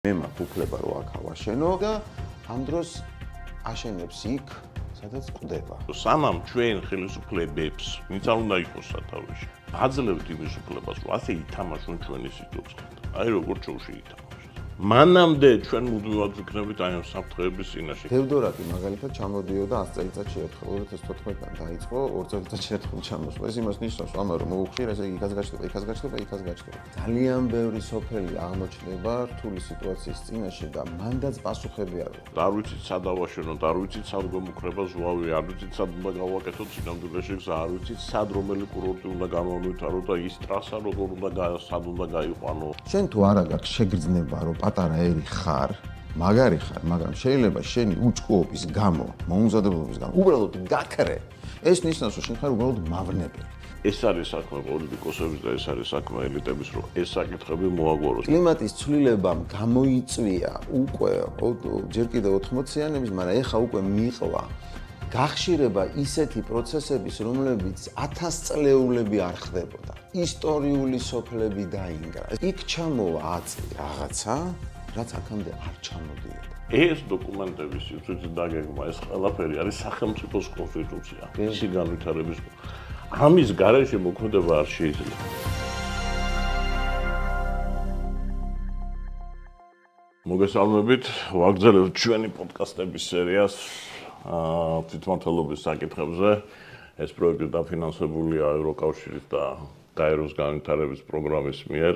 მე მაქვს უფლება რომ აქ ავაშენო და ამ დროს აშენებს იქ, სადაც ყდება. სანამ ჩვენ ხელისუფლებებს ვინც არ უნდა იყოს სათავეში, აძლევთ იმის უფლებას, რომ ასე ითამაშონ ჩვენი სიტუაცია. აი როგორ ჩოვში ითამაშოს. მანამდე ჩვენ მუდმივად ვიქნებით აი ამ საფრთხეების წინაშე. თევდორაკი მაგალითად ჩამოდიოდა 100 წელიწადში ერთხელ, 2014-დან დაიწყო 2 წელიწადში ერთხელ ჩამოსვლა. ეს იმას ნიშნავს, რომ ამარო მოუხშირ, ესე იგი იქაც გაჩნდება, იქაც გაჩნდება, იქაც გაჩნდება. ძალიან ბევრი სოფელი აღმოჩნდება რთული სიტუაციის წინაშე და მანდაც პასუხები არ აქვს. არ ვიცით სად ავაშენოთ, არ ვიცით სად გვემუქრება ზღვავი, არ ვიცით სად უნდა გავაკეთოთ სინამდვილეში გზა, არ ვიცით სად რომელი კურორტი უნდა გამოვითარო და ის ტრასა როგორ უნდა სად უნდა გაიყვანო. შენ თუ არა გაქვს შეგრძნება, რომ პატარა ერი ხარ, მაგარი ხარ, მაგრამ შეიძლება შენი უჭკუობის გამო, მოუმზადებლობის გამო, უბრალოდ გაქრე. ეს ნიშნავს, რომ შენ ხარ უბრალოდ მავნებელი. ეს არის საქმე პოლიტიკოსების და ეს არის საქმე ელიტების, რომ ეს საკითხები მოაგვაროს. კლიმატის ცვლილებამ გამოიწვია უკვე ჯერ კიდევ 80-იანების, მაგრამ ეხა უკვე მიყვა გახშირება ისეთი პროცესების, რომლებიც 1000 წლეულები არ ხდებოდა. ისტორიული სოფლები დაინგრა. იქ ჩამოვა აწი რაღაცა, რაც აქამდე არ ჩამოდიოდა. ეს დოკუმენტების სიუჟეტი დაგეგმა, ეს ყველაფერი არის სახელმწიფოს კონსტიტუცია. ისი განვითარების ამის გარეშე მოქმედება არ შეიძლება. მოგესალმებით, ვაგრძელებთ ჩვენი პოდკასტების სერიას თვითმმართველობის საკითხებზე. ეს პროექტი დაფინანსებულია ევროკავშირის და გაეროს განვითარების პროგრამის მიერ.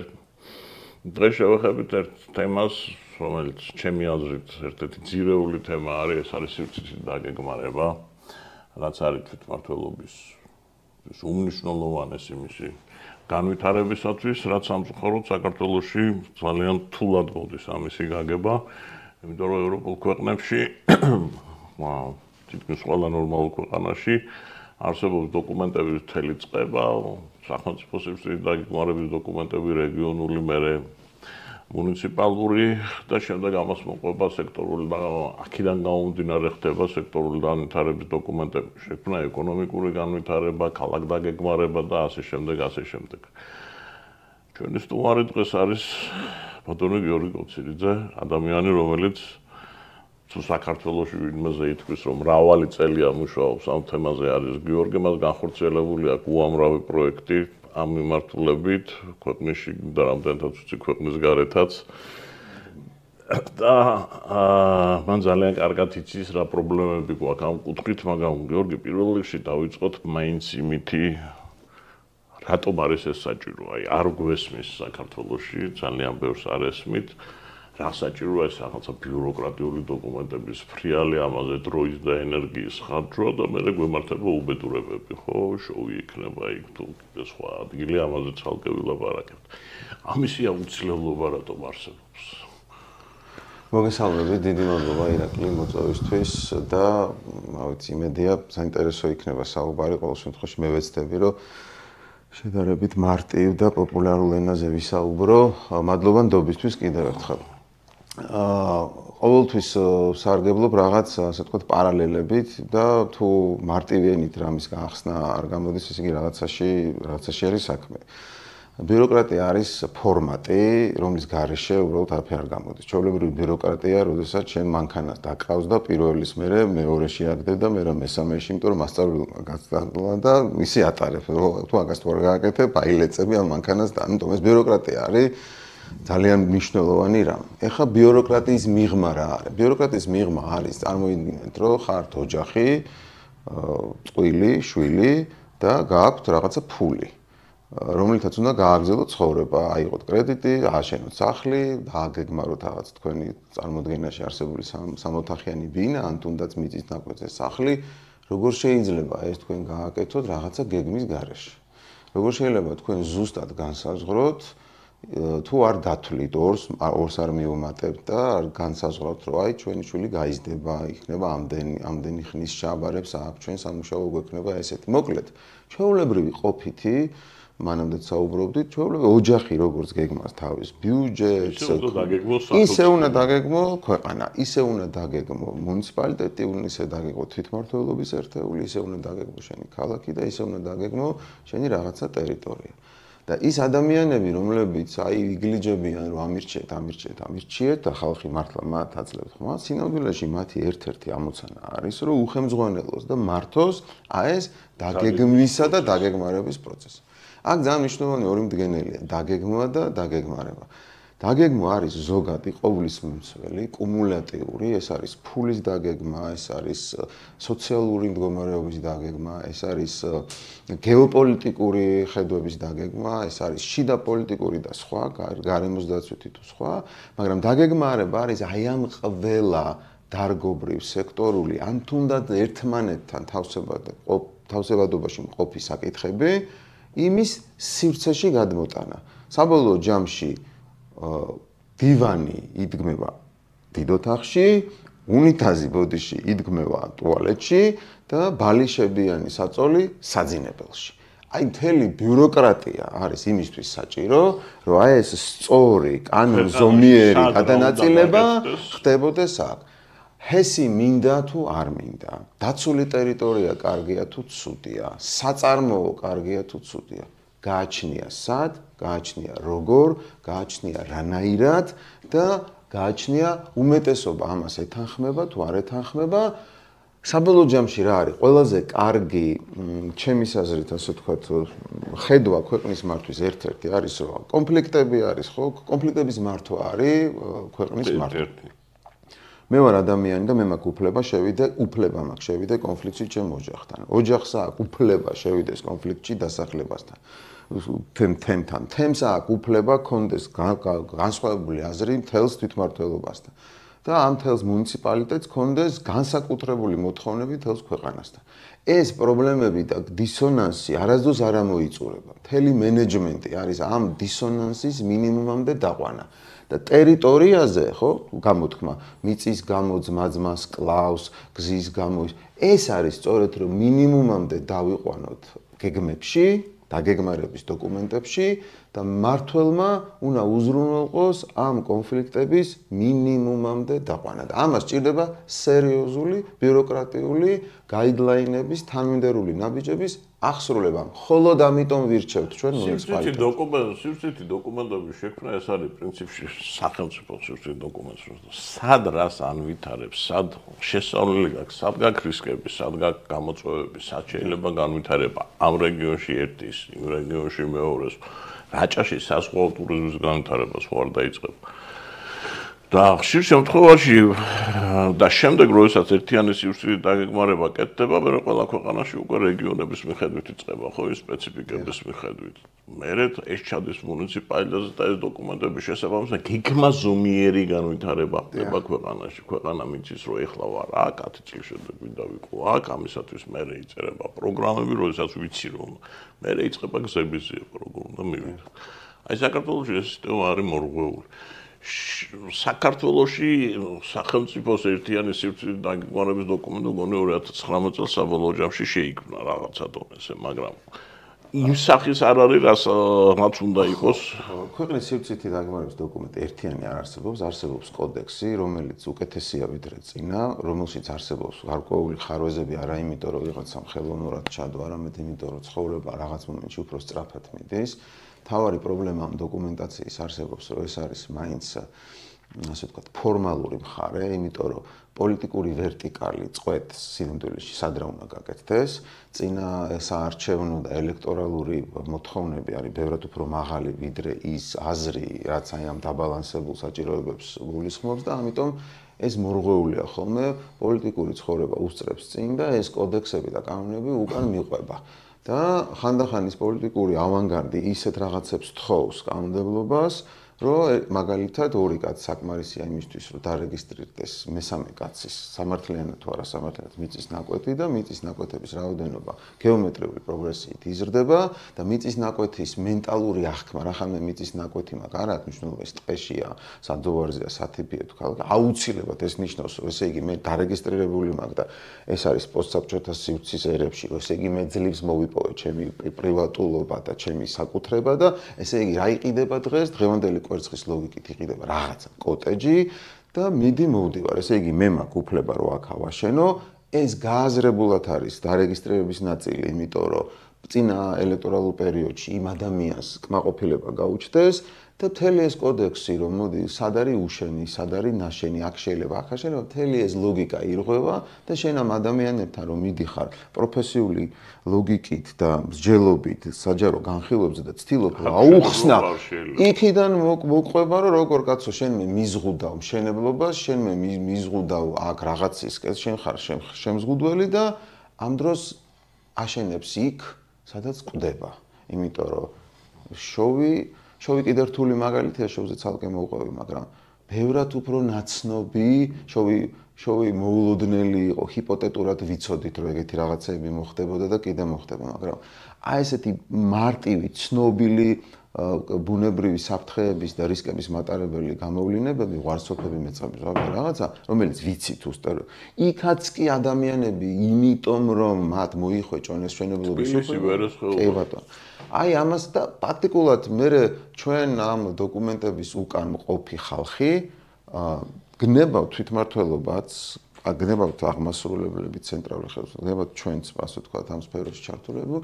დღეს შევეხებით ერთ თემას, რომელიც ჩემი აზრით ერთ-ერთი ძირეული თემა არის, ეს არის სივრცითი დაგეგმარება, რაც არის თვითმმართველობის უმნიშვნელოვანესი მისი განვითარებისათვის, რაც სამწუხაროდ საქართველოში ძალიან რთულად მოდის ამისი გაგება, იმიტომ რომ ევროპულ ქვეყნებში თითქმის ყველა ნორმალურ ქვეყანაში არსებობს დოკუმენტების მთელი წყება, სახელმწიფო სივრცითი დაგეგმარების დოკუმენტები, რეგიონული, მერე მუნიციპალური და შემდეგ ამას მოყვება სექტორული და აქედან გამომდინარე ხდება სექტორული განვითარების დოკუმენტები, შექმნა ეკონომიკური განვითარება, ქალაქ დაგეგმარება და ასე შემდეგ, ასე შემდეგ. ჩვენი სტუმარი დღეს არის ბატონი გიორგი კოცირიძე, ადამიანი, რომელიც თუ საქართველოში ვინმეზე ითქვის, რომ მრავალი წელია მუშაობს ამ თემაზე, არის გიორგი, მას განხორციელებული აქვს უამრავი პროექტი ამ მიმართულებით, ქვეყნში და რამდენადაც ვიცი ქვეყნის გარეთაც. და მან ძალიან კარგად იცის რა პრობლემები გვაქვს ამ კუთხით, მაგრამ გიორგი პირველ რიგში დავიწყოთ მაინც იმითი, რატომ არის ეს საჭირო? აი არ გვესმის საქართველოში, ძალიან ბევრს არ ესმით. რა საჭიროა ეს რაღაცა ბიუროკრატიული დოკუმენტების ფრიალი, ამაზე დროის და ენერგიის ხარჯვა და მე გვემართება უბედურებები, ხო, შოუი იქნება იქ თუ კიდე სხვა ადგილი, ამაზე ცალკე ვილაპარაკებთ. ამისი აუცილებლობა რატომ არსებობს? მოგესალმებით, დიდი მადლობა ირაკლი მოწვევისთვის და ვიცი, იმედია საინტერესო იქნება საუბარი, ყოველ შემთხვევაში მე ვეცდები, რომ შედარებით მარტივ და პოპულარულ ენაზე ვისაუბრო. მადლობა ნდობისთვის კიდევ ერთხელ. ყოველთვის სარგებლობ რაღაც, ასე ვთქვათ, პარალელებით და თუ მარტივენით რამის გახსნა არ გამოდის, ესე იგი რაღაცაში არის საქმე. ბიუროკრატია არის ფორმატი, რომლის გარეშე უბრალოდ არაფერი არ გამოდის. ჩვეულებრივი ბიუროკრატია, როდესაც შენ მანქანას დაკავს და პირველის მერე მეორეში აგდებ და მერე მესამეში, იმიტომ რომ მასწავლებელმა გასწავლა და ისი ატარებს. თუ აგას თუ არ გააკეთებ, აილეწები ამ მანქანას და ამიტომ ეს ბიუროკრატია არის. ძალიან მნიშვნელოვანი რამ. ეხლა ბიუროკრატიის მიღმა რა არის? ბიუროკრატიის მიღმა არის წარმოიდგინეთ, რომ ხართ ოჯახი, წყვილი, შვილი და გააქვთ რაღაცა ფული, რომლითაც უნდა გააგრძელოთ ცხოვრება, აიღოთ კრედიტი, ააშენოთ სახლი, დააგეგმაროთ რაღაც თქვენი წარმოდგენაში არსებული სამოთახიანი ბინა, ან თუნდაც მიწის ნაკვეთზე სახლი. როგორ შეიძლება ეს თქვენ გააკეთოთ რაღაცა გეგმის გარეშე? როგორ შეიძლება თქვენ ზუსტად განსაზღვროთ თუ არ დათვლით ორს არ მიუმატებთ და არ განსაზღვრავთ, რომ აი ჩვენი შვილი გაიზრდება, იქნება ამდენი ხნის ჩაბარებს აქვს, ჩვენ სამუშაო გვექნება ესეთი. მოკლედ, ჩვეულებრივი ყოფითი, მანამდე საუბრობდით, ჩვეულებრივი ოჯახი როგორც გეგმავს თავის ბიუჯეტს, ისე უნდა დაგეგმო ქვეყანა, ისე უნდა დაგეგმო მუნიციპალიტეტი, ისე დაგეგმო თვითმმართველობის ერთეული, ისე უნდა დაგეგმო შენი ქალაქი და ისე უნდა დაგეგმო შენი რაღაცა ტერიტორია. და ის ადამიანები, რომლებიც აი იგლიჯებიან, რომ ამირჩიეთ და ხალხი მართლა მათ აძლევთ ხმა, სინამდვილეში მათი ერთ-ერთი ამოცანა არის, რომ უხემძღვანელოს და მართოს აი ეს დაგეგმვისა და დაგეგმარების პროცესი. აქ ძალიან მნიშვნელოვანი ორი მდგენელია, დაგეგმვა და დაგეგმარება. დაგეგმვა არის ზოგადი ყოვლის მომცველი, კუმულატიური, ეს არის ფულის დაგეგმა, ეს არის სოციალური მდგომარეობის დაგეგმა, ეს არის გეოპოლიტიკური ხედვების დაგეგმა, ეს არის შიდა პოლიტიკური და სხვა, გარემოს დაცვითი თუ სხვა, მაგრამ დაგეგმარება არის აი ამ ყველა დარგობრივ სექტორული, ან თუნდაც ერთმანეთთან თავსებადობაში მყოფი საკითხები, იმის სივრცეში გადმოტანა. საბოლოო ჯამში დივანი იდგმება დიდ ოთახში, უნიტაზი ბოდიში იდგმება ტუალეტში და ბალიშებიანი საწოლი საძინებელში. აი მთელი ბიუროკრატია არის იმისთვის საჭირო, რომ აი ეს სწორი, კანონზომიერი გადანაწილება ხდებოდეს აქ. ჰესი მინდა თუ არ მინდა, დაცული ტერიტორია კარგია თუ ცუდია, საწარმოო კარგია თუ ცუდია. გააჩნია სად, გააჩნია როგორ, გააჩნია რანაირად და გააჩნია უმეტესობა ამას ეთანხმება თუ არ ეთანხმება. საბოლოო ჯამში რა არის? ყველაზე კარგი, ჩემის აზრით, ასე ვთქვათ, ხედვა ქვეყნის მართვის ერთ-ერთი არის, რომ კონფლიქტები არის, ხო? კონფლიქტების მართვა არის ქვეყნის მართვა. მე ვარ ადამიანი და მე მაქვს უფლება მაქვს შევიდე კონფლიქტში ჩემ ოჯახთან. ოჯახს აქვს უფლება შევიდეს კონფლიქტში დასახლებასთან. თემს აქვს უფლება კონდეს განსხვავებული აზრი მთელს თვითმმართველობასთან. და ამ მთელს მუნიციპალიტეტს კონდეს განსაკუთრებული მოთხოვნები მთელს ქვეყანასთან. ეს პრობლემები და დისონანსი არასდროს არ ამოიწურება. მთელი მენეჯმენტი არის ამ დისონანსის მინიმუმამდე დაყვანა. და ტერიტორიაზე, ხო, გამოთქმა, მიწის გამო ძმა-ძმას კლავს, გზის გამო ეს არის სწორედ რომ მინიმუმამდე დავიყვანოთ გეგმებში, დაგეგმარების დოკუმენტებში და მართველმა უნდა უზრუნველყოს ამ კონფლიქტების მინიმუმამდე დაყვანა. და ამას სჭირდება სერიოზული ბიუროკრატიული გაიდლაინების, თანმიმდევრული ნაბიჯების აღსრულება. მხოლოდ ამიტომ ვირჩევთ ჩვენ მუნიციპალიტეტს. სივრცითი დოკუმენტების შექმნა ეს არის პრინციპში სახელმწიფო სივრცითი დოკუმენტები. სად რას ანვითარებს, სად შესწავლილი გაქვს, სად გაქვს რისკები, სად გაქვს გამოწვევები, სად შეიძლება განვითარება ამ რეგიონში ერთის, იმ რეგიონში მეორეს. რაჭაში საზღვაო ტურიზმის განვითარება სხვა არ დაიწყება. და ხშირ შემთხვევაში და შემდეგ როდესაც ერთიანი სივრცითი დაგეგმარება კეთდება, მე ყველა ქვეყანაში უკვე რეგიონების მიხედვით იწყება, ხო, ის სპეციფიკების მიხედვით. მერე ეს ჩადის მუნიციპალიტეტზე და ეს დოკუმენტები შესაბამისად გეგმაზომიერი განვითარება ხდება ქვეყანაში. ქვეყანა მიცის, რომ ეხლა ვარ აქ, 10 წლის შემდეგ მინდა ვიყო აქ, ამისათვის მერე იწერება პროგრამები, როდესაც ვიცი რომ მერე იწყება გზების ზიება, როგორ უნდა მივიდო. აი საქართველოში ეს სისტემა არის მორღვეული. საქართველოში სახელმწიფოს ერთიანი სივრცითი დაგეგმარების დოკუმენტი გონი 2019 წელს საბოლოო ჯამში შეიქმნა რაღაცა დონეზე, მაგრამ იმ სახის არ არის, რაც უნდა იყოს. ქვეყნის სივრცითი დაგეგმარების დოკუმენტი ერთიანი არ არსებობს, არსებობს კოდექსი, რომელიც უკეთესია ვიდრე წინა, რომელშიც არსებობს გარკვეული ხარვეზები არა იმიტომ, რომ ვიღაცამ ხელოვნურად ჩადო, არამედ იმიტომ, რომ ცხოვრება რაღაც მომენტში უფრო სწრაფად მიდის. თავარი პრობლემა ამ დოკუმენტაციის არსებობს, რომ ეს არის მაინც ასე ვთქვათ, ფორმალური მხარე, იმიტომ რომ პოლიტიკური ვერტიკალი წყვეტს სინამდვილეში სად რა უნდა გაკეთდეს, წინა საარჩევნო და ელექტორალური მოთხოვნები არის ბევრად უფრო მაღალი ვიდრე ის აზრი, რაც აი ამ დაბალანსებულ საჭიროებებს გულისხმობს და ამიტომ ეს მორღვეულია ხოლმე პოლიტიკური ცხოვრება უსწრებს წინ და ეს კოდექსები და კანონები უკან მიყვება. და ხანდახან ის პოლიტიკური ავანგარდი ისეთ რაღაცებს თხოვს კანონმდებლობას, რომ მაგალითად ორი კაცი საკმარისია იმისთვის, რომ დარეგისტრირდეს მესამე კაცის სამართლიანად თუ არა სამართლიანად მიწის ნაკვეთი და მიწის ნაკვეთების რაოდენობა გეომეტრიული პროგრესიით იზრდება და მიწის ნაკვეთის მენტალური აღქმა, რახანე მიწის ნაკვეთი მაგ არ აქვს მნიშვნელობა, ეს ტყეშია, საძოვარზეა, სათიბია თუ ქალაქ, აუცილებლად ეს ნიშნავს, რომ ესე იგი მე დარეგისტრირებული მაქვს და ეს არის პოსტსაბჭოთა სივრცის ერებში, რომ ესე იგი მე ძლივს მოვიპოვე ჩემი პრივატულობა და ჩემი საკუთრება და ესე იგი რა იყიდება დღეს, დღევანდელი კვერცხის ლოგიკით იყიდება რაღაცა კოტეჯი და მიდი მოვდივარ. ესე იგი მე მაქვს უფლება რომ აქ ავაშენო, ეს გააზრებულად არის დარეგისტრირების ნაწილი, იმიტომ რომ წინა ელექტორალურ პერიოდში იმ ადამიანს კმაყოფილება გაუჩნდეს და მთელი ეს კოდექსი რომ მოდი სად არის უშენი, სად არის ნაშენი, აქ შეიძლება, აქ შეიძლება, მთელი ეს ლოგიკა ირღვევა და შენ ამ ადამიანებთან რომ მიდიხარ პროფესიული ლოგიკით და მსჯელობით საჯარო განხილვებზე და ცდილობ აუხსნა იქიდან მოყვება რომ როგორ კაცო შენ მე მიზღუდავ მშენებლობას, შენ მე მიზღუდავ აქ რაღაცის, შენ ხარ შემზღუდველი და ამ დროს აშენებს იქ სადაც ყდება, იმიტომ რომ შოვი კიდე რთული მაგალითია, შოვზე ცალკე მოვყვევი, მაგრამ ბევრად უფრო ნაცნობი, შოვი მოულოდნელი იყო, ჰიპოთეტურად ვიცოდით, რომ ეგეთი რაღაცები მოხდებოდა და კიდე მოხდება, მაგრამ აი ესეთი მარტივი, ცნობილი ბუნებრივი საფრთხეების და რისკების მატარებელი გამოვლინებები, ვარსოფები მეწამის რაღაცა, რომელიც ვიცით უსტერ. იქაც კი ადამიანები, იმიტომ რომ მათ მოიხვეჭონ ეს მშენებლობის კი ბატონო. აი ამას და პრაქტიკულად მე ჩვენ ამ დოკუმენტების უკან მყოფი ხალხი გნებავთ თვითმმართველობაც, გნებავთ აღმასრულებლები ცენტრალური ხელისუფლება, გნებავთ ჩვენც ასე ვთქვათ ამ სფეროში ჩართულები,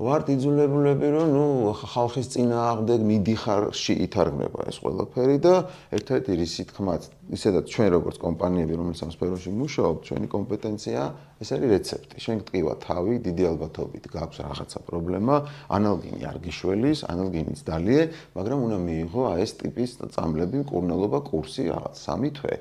ვართ იძულებულები რომ ნუ ხალხის წინააღმდეგ მიდიხარში ითარგმნება ეს ყველაფერი და ერთ-ერთი რისი თქმაც, ისედაც ჩვენ როგორც კომპანიები, რომელიც ამ სფეროში მუშაობთ, ჩვენი კომპეტენცია ეს არის რეცეპტი. შენ გტყივა თავი, დიდი ალბათობით გაქვს რაღაცა პრობლემა, ანალგინი არ გიშველის, ანალგინიც დალიე, მაგრამ უნდა მიიღო აი ეს ტიპის წამლები, მკურნალობა, კურსი, რაღაც 3 თვე.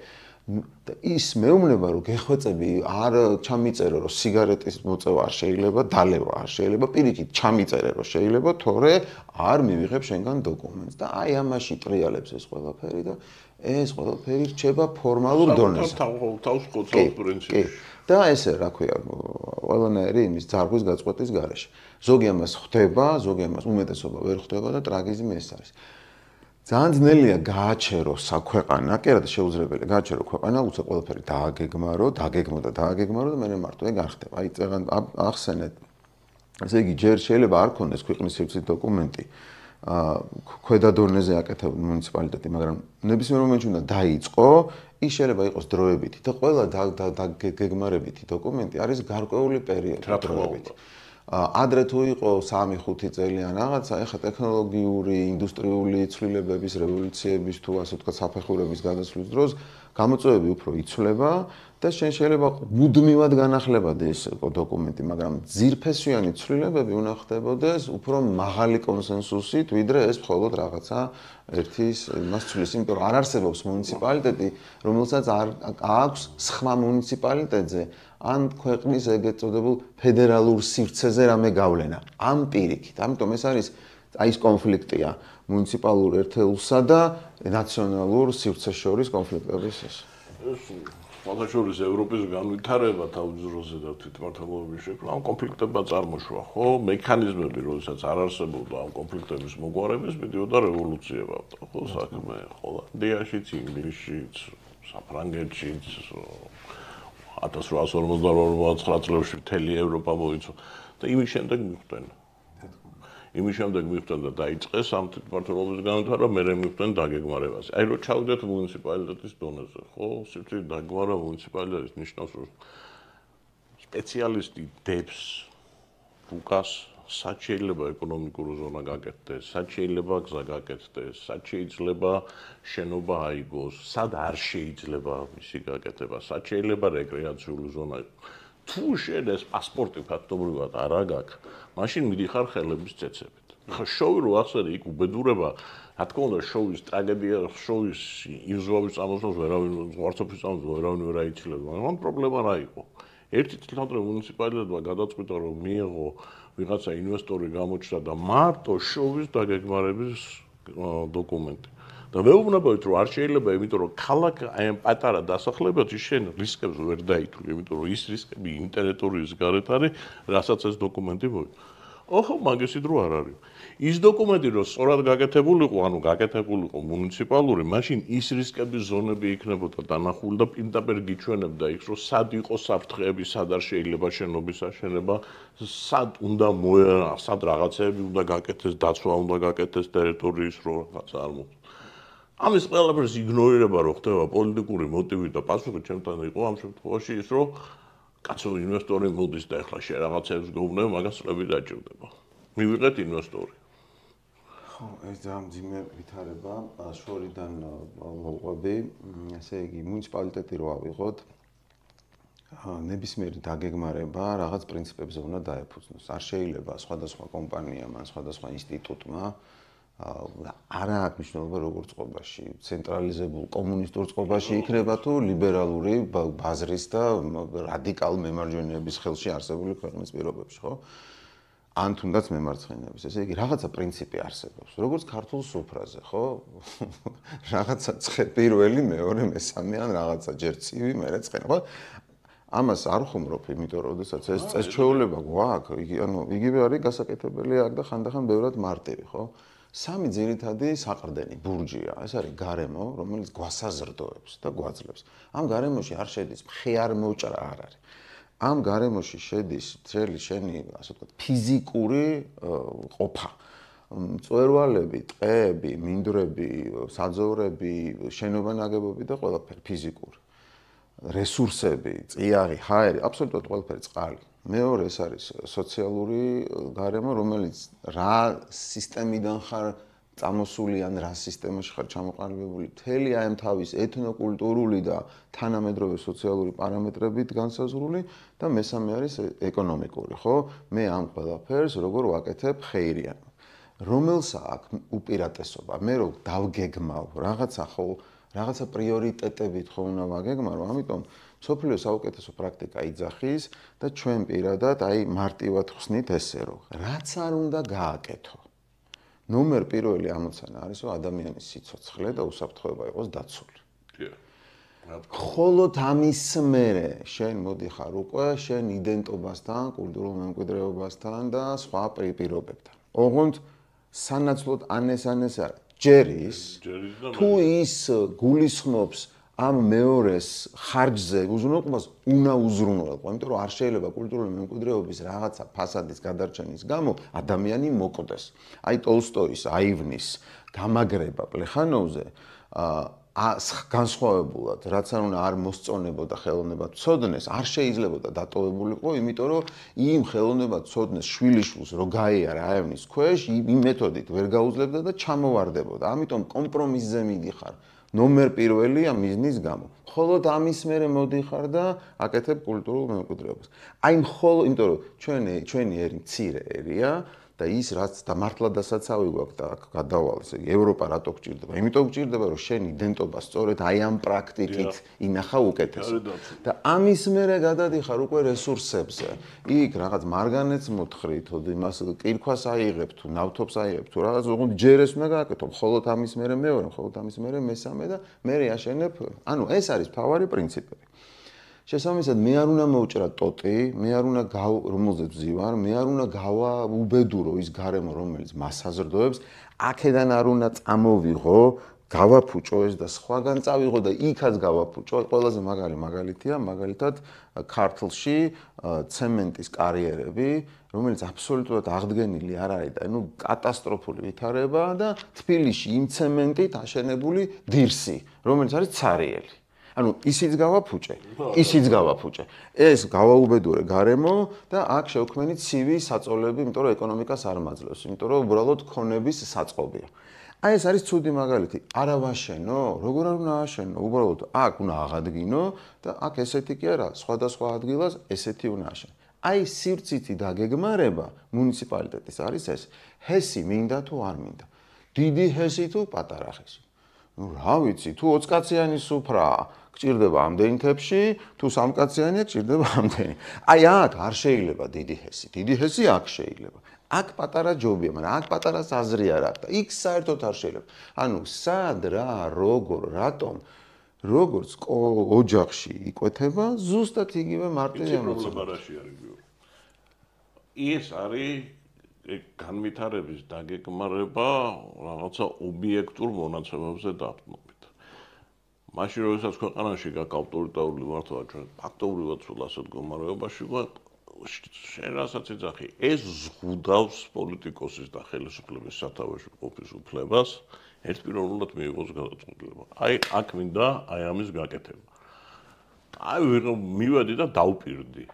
და ის მეუბნება რომ გეხვეწები არ ჩამიწერო რომ სიგარეტის მოწევა არ შეიძლება, დალევა არ შეიძლება, პირიქით ჩამიწერე რომ შეიძლება, თორე არ მივიღებ შენგან დოკუმენტს და აი ამაში ტრიალებს ეს ყველაფერი და ეს ყველაფერი რჩება ფორმალურ დონეზე. თავს ხოცავს პრინციპში. და ესე რა ქვია, ყველანაირი იმის ძარღვის გაწყვეტის გარეშე. ზოგი ამას ხვდება, ზოგი ამას უმეტესობა ვერ ხვდება და ტრაგიზმი ეს არის. ძალიან ძნელია გააჩერო საქვეყანა, კი არა შეუძლებელია გააჩერო ქვეყანა, უცებ ყველაფერი დააგეგმარო და მე მარტო ეგ არ ხდება. აი წეგან ახსენეთ. ესე იგი ჯერ შეიძლება არ ქონდეს ქვეყნის სივრცის დოკუმენტი, ქვედა დონეზე აკეთებდა მუნიციპალიტეტი, მაგრამ ნებისმიერ მომენტში უნდა დაიწყო, ის შეიძლება იყოს დროებითი და ყველა დაგეგმარებითი დოკუმენტი არის გარკვეული პერიოდი. ადრე თუ იყო 3-5 წელი ან რაღაცა, ეხლა ტექნოლოგიური, ინდუსტრიული ცვლილებების, რევოლუციების თუ ასე ვთქვათ, საფეხურების გადასვლის დროს გამოწვევები უფრო იცვლება და შენ შეიძლება მუდმივად განახლებადი ეს დოკუმენტი, მაგრამ ძირფესვიანი ცვლილებები უნდა ხდებოდეს უფრო მაღალი კონსენსუსით, ვიდრე ეს მხოლოდ რაღაცა ერთის იმას ცვლის, იმიტომ რომ არ არსებობს მუნიციპალიტეტი, რომელსაც არ აქვს სხვა მუნიციპალიტეტზე ან ქვეყნის ეგეთ წოდებულ ფედერალურ სივრცეზე რამე გავლენა. ამ პირიქით, ამიტომ ეს არის აი ეს კონფლიქტია მუნიციპალურ ერთეულსა და ნაციონალურ სივრცეს შორის კონფლიქტების ეს. სხვადასხვა ევროპის განვითარება თავდაპირველზე და თვითმმართველობის შექმნა ამ კონფლიქტებმა წარმოშვა, ხო? მექანიზმები, როდესაც არ არსებობდა ამ კონფლიქტების მოგვარების, მიდიოდა რევოლუციებად, ხო, საქმე, ჰოლანდიაშიც, ინგლისშიც, საფრანგეთშიც 1852 წლებში მთელი ევროპა მოიცვა და იმის შემდეგ მიხვდნენ. და დაიწყეს ამ თვითმმართველობის განვითარება, მერე მიხვდნენ დაგეგმარებას. აი რომ ჩავდეთ მუნიციპალიტეტის დონეზე, ხო? სივრცის დაგეგმარება მუნიციპალიტეტის ნიშნავს, რომ სპეციალისტი დებს უკას სად შეიძლება ეკონომიკური ზონა გაკეთდეს, სად შეიძლება გზა გაკეთდეს, სად შეიძლება შენობა აიგოს, სად არ შეიძლება მისი გაკეთება, სად შეიძლება რეკრეაციული ზონა იყოს. თუ შენ ეს პასპორტი ფაქტობრივად არ აგაქვს, მაშინ მიდიხარ ხელების წეცებით. ხა შოუ რო ახსენე იქ უბედურება, რა თქმა უნდა შოუის ტრაგედია, შოუის იზოვის წამოსვლას ვერავინ ვარცოფის წამოსვლას ვერავინ ვერ აიცილება, მაგრამ პრობლემა რა იყო? ერთი წლამდე მუნიციპალიტეტმა გადაწყვიტა რომ მიიღო ვიღაცა ინვესტორი გამოჩნდა და მარტო შოუის დაგეგმარების დოკუმენტი. და მეუბნებოდი რომ არ შეიძლება, იმიტომ რომ ქალაქ აი ამ პატარა დასახლებაში შენ რისკებს ვერ დაითვლი, იმიტომ რომ ის რისკები იმ ტერიტორიის გარეთ არის, რასაც ეს დოკუმენტი მოიწ. ოხო, მაგისი დრო არ არის. ის დოკუმენტი რომ სწორად გაკეთებულიყო, ანუ გაკეთებულიყო მუნიციპალური, მაშინ ის რისკების ზონები იქნებოდა დანახული და პირდაპირ გიჩვენებდა იქ, რომ სად იყო საფრთხეები, სად არ შეიძლება შენობის აშენება, სად უნდა სად რაღაცეები უნდა გაკეთდეს, დაცვა უნდა გაკეთდეს ტერიტორიის, რომ რაღაცა არ მოხდეს. ამის ყველაფერს იგნორირება რო ხდება პოლიტიკური მოტივით და პასუხი ჩემთან იყო ამ შემთხვევაში ის, რომ კაცო ინვესტორი მოდის და ეხლა შე რაღაცებს გეუბნებ, მაგას წლები დაჭირდება. მივიღეთ ინვესტორი. ხო, ეს ძალიან ძიმე ვითარება, შორიდან მოყვები, ესე იგი, მუნიციპალიტეტი რო ავიღოთ, ნებისმიერი დაგეგმარება რაღაც პრინციპებზე უნდა დაეფუძნოს. არ შეიძლება სხვადასხვა კომპანიამ ან სხვადასხვა ინსტიტუტმა არა აქვს მნიშვნელობა როგორ წყობაში, ცენტრალიზებულ კომუნისტურ წყობაში იქნება თუ ლიბერალური ბაზრის და რადიკალ მემარჯვენეების ხელში არსებული ქვეყნის პირობებში, ხო? ან თუნდაც მემარცხენეების. ესე იგი, რაღაცა პრინციპი არსებობს, როგორც ქართულ სუფრაზე, ხო? რაღაცა პირველი, მეორე, მესამე ან რაღაცა ჯერ ცივი, მერე ცხენი, ხო? ამას არ ხუმრობ, იმიტომ რომ შესაძაც ეს წესჩვეულება გვაქვს, იგივე არის გასაკეთებელი აქ და ხანდახან ბევრად მარტივი, ხო? სამი ძირითადი საყრდენი ბურჯია. ეს არის გარემო, რომელიც გვასაზრდოებს და გვაძლევს. ამ გარემოში არ შედის მხიარ მოჭრა არ არის. ამ გარემოში შედის ძველი შენი, ასე ვთქვათ, ფიზიკური ყოფა. მწვერვალები, ტყეები, მინდვრები, საძოვრები, შენობა ნაგებობი და ყველაფერი ფიზიკური. რესურსები, წიაღი, ჰაერი, აბსოლუტურად ყველაფერი წყალი. მეორე ეს არის სოციალური გარემო, რომელიც რა სისტემიდან ხარ წამოსული ან რა სისტემაში ხარ ჩამოყალიბებული, მთელი აი ამ თავის ეთნოკულტურული და თანამედროვე სოციალური პარამეტრებით განსაზღვრული და მესამე არის ეკონომიკური, ხო? მე ამ ყველაფერს როგორ ვაკეთებ ხეირიანად. რომელსა აქვს უპირატესობა, მე რო დავგეგმავ რაღაცა ხო რაღაცა პრიორიტეტებით ხო უნდა ვაგეგმარო, ამიტომ სოფლიო საუკეთესო პრაქტიკა იძახის და ჩვენ პირადად აი მარტივად ხსნით ესე რომ რაც არ უნდა გააკეთო. ნომერ პირველი ამოცანა არის რომ ადამიანის სიცოცხლე და უსაფრთხოება იყოს დაცული. ხოლო ამის მერე შენ მოდიხარ უკვე შენ იდენტობასთან, კულტურულ მემკვიდრეობასთან და სხვა პირობებთან. ოღონდ სანაცვლოდ ანეს არ ჯერის თუ ის გულისხმობს ამ მეორეს ხარჯზე უზრუნველყოფას უნდა უზრუნველყო, იმიტომ რომ არ შეიძლება კულტურული მემკვიდრეობის რაღაცა ფასადის გადარჩენის გამო ადამიანი მოკვდეს. აი ტოლსტოის, აივნის გამაგრება პლეხანოვზე განსხვავებულად, რაც არ უნდა არ მოსწონებოდა ხელოვნებად ცოდნეს, არ შეიძლებოდა დატოვებულიყო, იმიტომ რომ იმ ხელოვნებად ცოდნეს შვილიშვილს რო გაიარა აივნის ქვეშ, იმ მეთოდით ვერ გაუძლებდა და ჩამოვარდებოდა. ამიტომ კომპრომისზე მიდიხარ. ნომერ პირველი ამ მიზნის გამო. მხოლოდ ამის მერე მოდიხარ და აკეთებ კულტურულ მემკვიდრეობას. აი მხოლოდ, იმიტომ რომ ჩვენი ერი მცირე ერია და ის რაც და მართლა დასაცავი გვაქვს და აქ გადავალ, ესე იგი ევროპა რატო გჭირდება? იმიტომ გჭირდება რომ შენ იდენტობა სწორედ აი ამ პრაქტიკით ინახა უკეთესად. და ამის მერე გადადიხარ უკვე რესურსებზე. იქ რაღაც მარგანეც მოთხრით, იმას კირქვას აიღებ თუ ნავთობს აიღებ თუ რაღაც უგუნ ჯერეს უნდა გააკეთო. მხოლოდ ამის მერე მეორე, მხოლოდ ამის მერე მესამე და მერე აშენებ. ანუ ეს არის ფავარი პრინციპები. შესაბამისად, მე არ უნდა მოვჭრა ტოტი, მე არ უნდა რომელზეც ვზივარ, მე არ უნდა გავაუბედურო ის გარემო, რომელიც მას საზრდოებს, აქედან არ უნდა წამოვიღო, გავაფუჭო ეს და სხვაგან წავიღო და იქაც გავაფუჭო. ყველაზე მაგარი მაგალითია, მაგალითად ქართლში ცემენტის კარიერები, რომელიც აბსოლუტურად აღდგენილი არ არის და ნუ კატასტროფული ვითარება და თბილისში იმ ცემენტით აშენებული დირსი, რომელიც არის ცარიელი. ანუ ისიც გავაფუჭე, ისიც გავაფუჭე. ეს გავაუბედურე გარემო და აქ შევქმენი ცივი საწოლები, იმიტომ რომ ეკონომიკას არ მაძლევს, იმიტომ რომ უბრალოდ ქონების საწყობია. აი ეს არის ცუდი მაგალითი. არა ვაშენო, როგორ არ უნდა აშენო? უბრალოდ აქ უნდა აღადგინო და აქ ესეთი კი არა, სხვადასხვა ადგილას ესეთი უნდა აშენო. აი სივრცითი დაგეგმარება მუნიციპალიტეტის არის ეს. ჰესი მინდა თუ არ მინდა? დიდი ჰესი თუ პატარა ჰესი? ნუ რა ვიცი, თუ 20 კაციანი სუფრაა, გჭირდება ამდენი თებში, თუ 3 კაციანია, გჭირდება ამდენი. აი აქ არ შეიძლება დიდი ჰესი. დიდი ჰესი აქ შეიძლება. აქ პატარა ჯობია, მაგრამ აქ პატარა საზრი არ აქვს და იქ საერთოდ არ შეიძლება. ანუ სად რა, როგორ, რატომ როგორც ოჯახში იკვეთება, ზუსტად იგივე მარტივი ამოცანა. ეს არის განვითარების დაგეგმარება რაღაცა ობიექტურ მონაცემებზე დაყრდნობით. მაშინ როდესაც ქვეყანაში გაქვს ავტორიტარული მართვა, ჩვენ ფაქტობრივად სულ ასეთ მდგომარეობაში ვართ, შენ რასაც იძახი, ეს ზღუდავს პოლიტიკოსის და ხელისუფლების სათავეში ყოფის უფლებას, ერთპიროვნულად მიიღოს გადაწყვეტილება. აი, აქ მინდა აი ამის გაკეთება. აი მივედი და დავპირდი.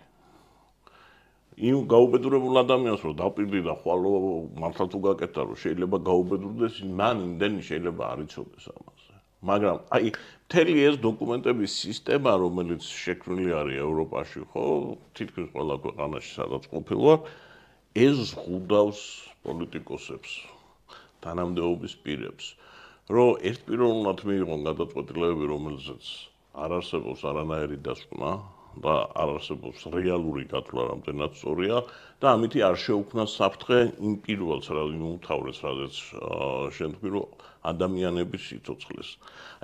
იმ გაუბედურებულ ადამიანს რომ დავპირდი და ხვალო მართლა თუ გაკეთდა რომ შეიძლება გაუბედურდეს, მან იმდენი შეიძლება არ იცოდეს ამაზე. მაგრამ აი მთელი ეს დოკუმენტების სისტემა, რომელიც შექმნილი არის ევროპაში, ხო, თითქმის ყველა ქვეყანაში სადაც ყოფილვარ, ეს ზღუდავს პოლიტიკოსებს, თანამდებობის პირებს, რომ ერთპიროვნულად მიიღონ გადაწყვეტილებები, რომელზეც არ არსებობს არანაირი დასკვნა და არ არსებობს რეალური გათვლა, რამდენად სწორია და ამითი არ შეუქმნას საფრთხე იმ პირველს, იმ უმთავრეს, რადგან შენ თქვი, რომ ადამიანების სიცოცხლეს.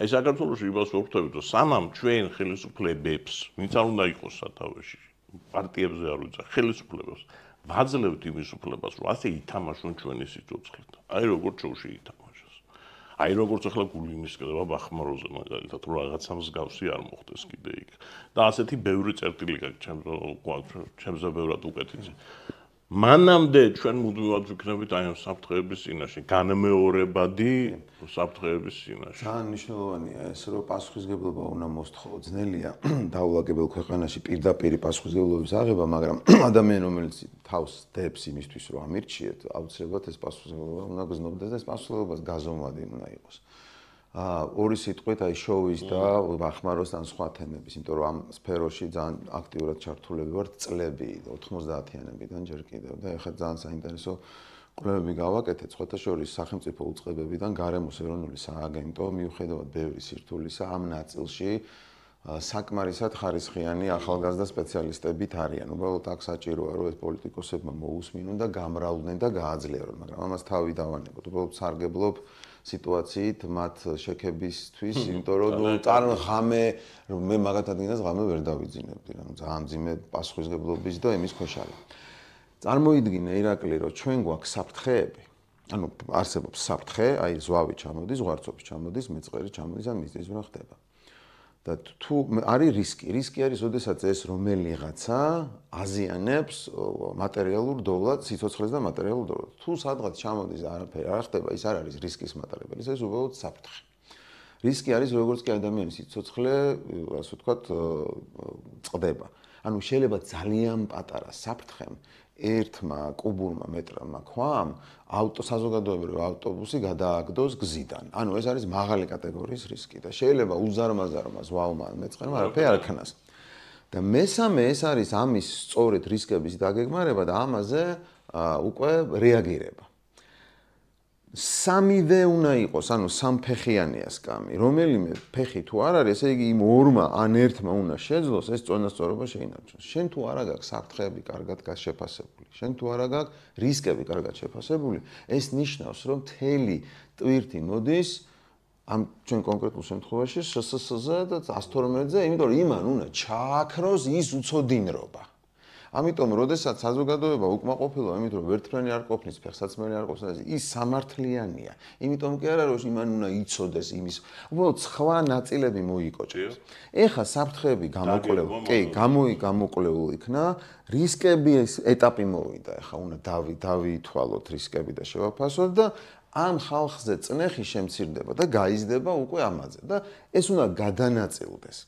აი საქართველოში იმას ვხვდებით, რომ სანამ ჩვენ ხელისუფლებებს, ვინც არ უნდა იყოს სათავეში, პარტიებზე არ ვიცი, ხელისუფლებებს ვაძლევთ იმის უფლებას, რომ ასე ითამაშონ ჩვენი სიცოცხლით. აი როგორ შოუში ითამაშოს. აი როგორც ახლა გულინის კდება ბახმაროზე მაგალითად, რომ რაღაცა მსგავსი არ მოხდეს კიდე იქ. და ასეთი ბევრი წერტილი გაქვს, ჩემზე ბევრად უკეთილი. მანამდე ჩვენ მუდმივად ვიქნებით აი ამ საფრთხეების წინაშე, განმეორებადი საფრთხეების წინაშე. ძალიან მნიშვნელოვანია ეს, რომ პასუხისმგებლობა უნდა მოსთხოვო. ძნელია დაულაგებელ ქვეყანაში პირდაპირ პასუხისმგებლობის აღება, მაგრამ ადამიანი, რომელიც თავს დებს იმისთვის, რომ ამირჩიეთ, აუცილებლად ეს პასუხისმგებლობა უნდა გზნობდეს და ეს პასუხისმგებლობას გაზომვადი უნდა იყოს. ორი სიტყვით აი შოუის და ბახმაროსთან სხვა თემების, იმიტომ რომ ამ სფეროში ძალიან აქტიურად ჩართულები ვართ წლები 90-იანებიდან ჯერ კიდევ და ეხლა ძალიან საინტერესო კვლევები გავაკეთეთ, სხვათა შორის სახელმწიფო უწყებებიდან გარემოს ეროვნული სააგენტო მიუხედავად ბევრი სირთულისა ამ ნაწილში საკმარისად ხარისხიანი ახალგაზრდა სპეციალისტებით არიან. უბრალოდ აქ საჭიროა რომ ეს პოლიტიკოსებმა მოусმინონ და გამრავლდნენ და გააძლიერონ, მაგრამ ამას თავი დავანებოთ. უბრალოდ სარგებლობ სიტუაციით მათ შექებისთვის, იმიტომ რომ ღამე მე მაგათ ადგილას ღამე ვერ დავიძინებდი, ანუ ძალიან მძიმე პასუხისმგებლობის და იმის ქვეშ არის. წარმოიდგინე ირაკლი, რომ ჩვენ გვაქვს საფრთხეები. ანუ არსებობს საფრთხე, აი ზვავი ჩამოდის, ზღვარცოფი ჩამოდის, მეწყერი ჩამოდის და მისთვის რა ხდება. და თუ არის რისკი არის, ოდესაც ეს რომელიღაცა აზიანებს მატერიალურ დოვლად, სიცოცხლეს და მატერიალურ დოვლად. თუ სადღაც ჩამოდის არაფერი არ ხდება, ის არ არის რისკის მატარებელი, ეს უბრალოდ საფრთხე. რისკი არის როგორც კი ადამიანის სიცოცხლე, ასე ვთქვათ, წყდება. ანუ შეიძლება ძალიან პატარა საფრთხემ ერთმა კუბურმა მეტრმა ქვამ საზოგადოებრივი ავტობუსი გადააგდოს გზიდან. ანუ ეს არის მაღალი კატეგორიის რისკი და შეიძლება უზარმაზარმა ზვავმა მეწყერმა არაფერი არ ქნას. და მესამე ეს არის ამის სწორედ რისკების დაგეგმარება და ამაზე უკვე რეაგირება. სამივე უნდა იყოს, ანუ სამფეხიანია სკამი. რომელიმე ფეხი თუ არ არის, ესე იგი იმ ორმა ან ერთმა უნდა შეძლოს ეს წონასწორობა შეინარჩუნოს. შენ თუ არა გაქვს საფრთხეები კარგად გაშეფასებული, შენ თუ არა გაქვს რისკები კარგად შეფასებული, ეს ნიშნავს, რომ მთელი ტვირთი მოდის ამ ჩვენ კონკრეტულ შემთხვევაში შსს-ზე და 112-ზე, იმიტომ რომ იმან უნდა ჩააქროს ის უცოდინრობა. ამიტომ, როდესაც საზოგადოება უკმაყოფილოა, იმიტომ რომ ვერტფრენი არ ყოფნის, ფეხსაცმელი არ ყოფნის, ის სამართლიანია. იმიტომ კი არა, რომ იმან უნდა იცოდეს იმის, უბრალოდ სხვა ნაწილები მოიკოჭოს. ეხა საფრთხეები გამოკვლეულ იქნა, რისკების ეტაპი მოვიდა, ეხა უნდა დავითვალოთ რისკები და შევაფასოთ და ამ ხალხზე წნეხი შემცირდება და გაიზრდება უკვე ამაზე და ეს უნდა გადანაწილდეს.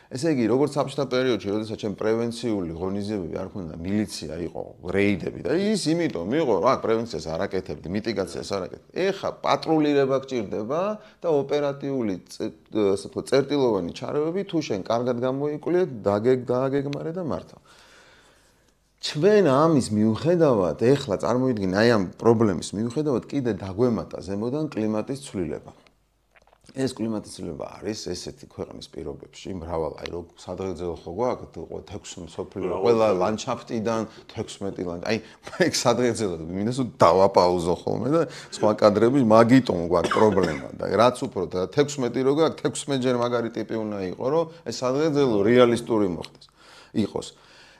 ესე იგი, როგორც საბჭოთა პერიოდში, როდესაც ჩვენ პრევენციული ღონისძიებები არ ქონდა, მილიცია იყო, რეიდები და ის იმიტომ იყო, რა, პრევენციას არ აკეთებდი, მიტიგაციას არ აკეთებდი. ეხა პატრულირება გჭირდება და ოპერატიული ასე ვთქვათ, წერტილოვანი ჩარევები თუ შენ კარგად გამოიკვლიეთ, დააგეგმარე და მართავ. ჩვენ ამის მიუხედავად, ეხლა წარმოიდგინე აი ამ პრობლემის მიუხედავად კიდე დაგვემატა ზემოდან კლიმატის ცვლილება. ეს კლიმატის ცვლილება არის ესეთი ქვეყნის პირობებში, მრავალ აი რო სადღეღძეო ხო გვაქვს 16 სოფლიო ყველა ლანდშაფტიდან 16 აი ეგ სადღეღძეო მინდა რომ დავაპაუზო ხოლმე და სხვა კადრები მაგიტომ გვაქვს პრობლემა და რაც უფრო 16 რო გვაქვს 16 ჯერ მაგარი ტიპი უნდა იყოს რომ ეს სადღეღძეო რეალისტური მოხდეს იყოს.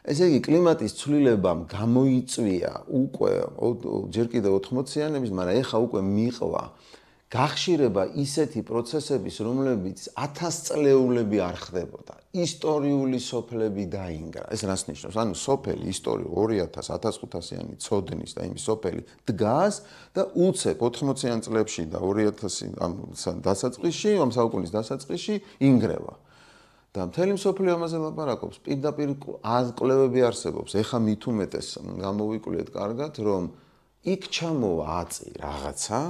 ესე იგი კლიმატის ცვლილებამ გამოიწვია უკვე ჯერ კიდევ 80-იანების, მაგრამ ეხა უკვე მიყვა გახშირება ისეთი პროცესების, რომლებიც 1000 წლეულები არ ხდებოდა. ისტორიული სოფლები დაინგრა. ეს რას ნიშნავს? ანუ სოფელი ისტორიული 2000-1500-იანი ცოდნის და იმის სოფელი დგას და უცებ 80-იან წლებში და 2000 ამ დასაწყისში, ამ საუკუნის დასაწყისში ინგრევა. და მთელი მსოფლიო ამაზე ლაპარაკობს. პირდაპირ კვლევები არსებობს. ეხა მით უმეტეს გამოვიკვლიეთ კარგად, რომ იქ ჩამოვა აწი რაღაცა,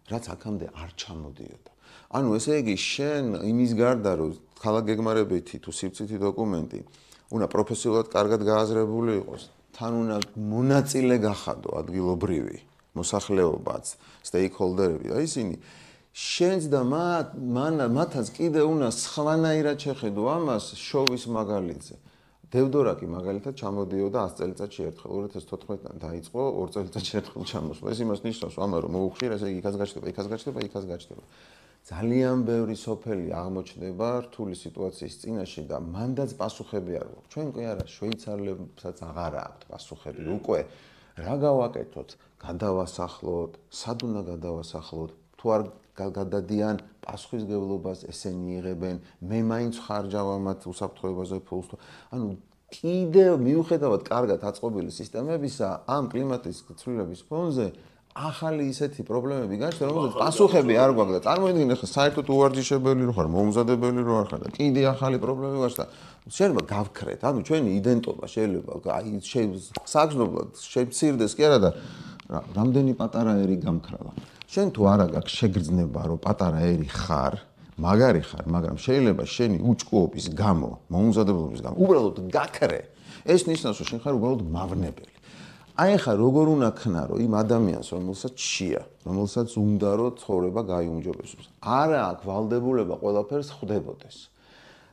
რაც აქამდე არ ჩამოდიოდა. ანუ ესე იგი შენ იმის გარდა რომ ქალაქ გეგმარებითი თუ სივრცითი დოკუმენტი უნდა პროფესიულად კარგად გააზრებული იყოს, თან უნდა მონაწილე გახადო ადგილობრივი მოსახლეობაც, სტეიქჰოლდერები და ისინი შენს და მათაც კიდე უნდა სხვანაირად შეხედო ამას შოვის მაგალითზე. დევდორაკი მაგალითად ჩამოდიოდა 100 წელიწადში ერთხელ 2014-დან დაიწყო 2 წელიწადში ერთხელ ჩამოსვლა. ეს იმას ნიშნავს, ამან რომ მოუხშირ, ესე იგი იქაც გაჩნდება. ძალიან ბევრი სოფელი აღმოჩნდება რთული სიტუაციის წინაშე და მანდაც პასუხები არ გვაქვს. ჩვენ კი არა, შვეიცარიელებსაც აღარ აქვთ პასუხები. უკვე რა გავაკეთოთ? გადავასახლოთ, სად უნდა გადავასახლოთ? თუ არ გადადიან პასუხისგებლობას ესენი იღებენ, მე მაინც ხარჯავ ამათ უსაფრთხოებაზე ფულს. ანუ კიდევ მიუხედავად კარგად აწყობილი სისტემებისა, ამ კლიმატის ცვლილების ფონზე ახალი ისეთი პრობლემები გაჩნდა, რომელზეც პასუხები არ გვაქვს და წარმოიდგინე ხა საერთოდ უვარჯიშებელი რო ხარ, მომზადებელი რო არ ხარ და კიდე ახალი პრობლემები გაჩნდა. შეიძლება გავქრეთ, ანუ ჩვენი იდენტობა შეიძლება აი საგრძნობლად შემცირდეს კი არა და რამდენი პატარა ერი გამქრალა. შენ თუ არა გაქვს შეგრძნება რომ პატარა ერი ხარ, მაგარი ხარ, მაგრამ შეიძლება შენი უჭკუობის გამო, მომზადებლობის გამო უბრალოდ გაქრე. ეს ნიშნავს რომ შენ ხარ უბრალოდ მავნებელი. აი ხა როგორ უნდა ქნა რომ იმ ადამიანს რომელსაც შია, რომელსაც უნდა რომ ცხოვრება გაიუმჯობესოს. არა აქვს ვალდებულება ყველაფერს ხვდებოდეს.